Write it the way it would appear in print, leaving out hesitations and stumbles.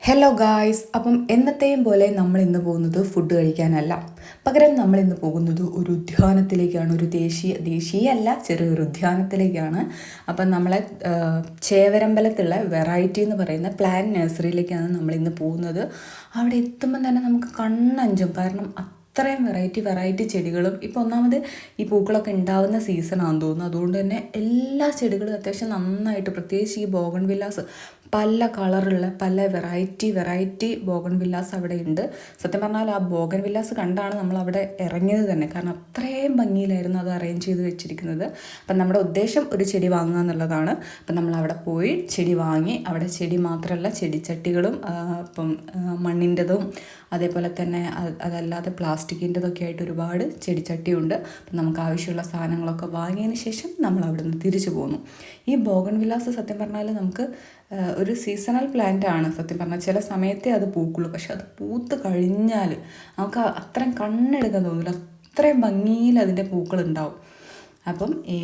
Hello guys, അപ്പം എന്നത്തെയും പോലെ നമ്മൾ ഇന്ന് പോകുന്നത് ഫുഡ് കഴിക്കാനല്ല. പകരം നമ്മൾ ഇന്ന് പോകുന്നത് ഒരു ഉദ്യാനത്തിലേക്കാണ്. ഒരു ദേശീയ അല്ല, ചെറിയൊരു ഉദ്യാനത്തിലേക്കാണ്. അപ്പം നമ്മളെ ചേവരമ്പലത്തുള്ള വെറൈറ്റി എന്ന് പറയുന്ന പ്ലാന്റ് നഴ്സറിയിലേക്കാണ് നമ്മൾ ഇന്ന് പോകുന്നത്. അവിടെ എത്തുമ്പം തന്നെ നമുക്ക് കണ്ണഞ്ചും. കാരണം അത്രയും വെറൈറ്റി ചെടികളും ഇപ്പോൾ ഒന്നാമത് ഈ പൂക്കളൊക്കെ ഉണ്ടാകുന്ന സീസണാണെന്ന് തോന്നുന്നു. അതുകൊണ്ട് തന്നെ എല്ലാ ചെടികളും അത്യാവശ്യം നന്നായിട്ട്, പ്രത്യേകിച്ച് ഈ ബോഗൺ വില്ലാസ്, പല കളറുള്ള പല വെറൈറ്റി ബോഗൺ വില്ലാസ് അവിടെ ഉണ്ട്. സത്യം പറഞ്ഞാൽ ആ ബോഗൺ വില്ലാസ് കണ്ടാണ് നമ്മൾ അവിടെ ഇറങ്ങിയത് തന്നെ. കാരണം അത്രയും ഭംഗിയിലായിരുന്നു അത് അറേഞ്ച് ചെയ്ത് വെച്ചിരിക്കുന്നത്. അപ്പം നമ്മുടെ ഉദ്ദേശം ഒരു ചെടി വാങ്ങുക എന്നുള്ളതാണ്. അപ്പം നമ്മൾ അവിടെ പോയി ചെടി വാങ്ങി. അവിടെ ചെടി മാത്രമല്ല, ചെടിച്ചട്ടികളും ഇപ്പം മണ്ണിൻ്റെതും അതേപോലെ തന്നെ അതല്ലാതെ പ്ലാസ്റ്റിക്കിൻ്റെതൊക്കെ ആയിട്ട് ഒരുപാട് ചെടിച്ചട്ടിയുണ്ട്. അപ്പം നമുക്ക് ആവശ്യമുള്ള സാധനങ്ങളൊക്കെ വാങ്ങിയതിന് ശേഷം നമ്മൾ അവിടെ നിന്ന് തിരിച്ചു പോന്നു. ഈ ബോഗൺ വില്ലാസ് സത്യം പറഞ്ഞാൽ നമുക്ക് ഒരു സീസണൽ പ്ലാന്റ് ആണ്. സത്യം പറഞ്ഞാൽ ചില സമയത്തേ അത് പൂക്കുള്ളൂ. പക്ഷെ അത് പൂത്ത് കഴിഞ്ഞാൽ നമുക്ക് അത്രയും കണ്ണെടുക്കാൻ തോന്നില്ല. അത്രയും ഭംഗിയിൽ അതിൻ്റെ പൂക്കളുണ്ടാവും. അപ്പം ഈ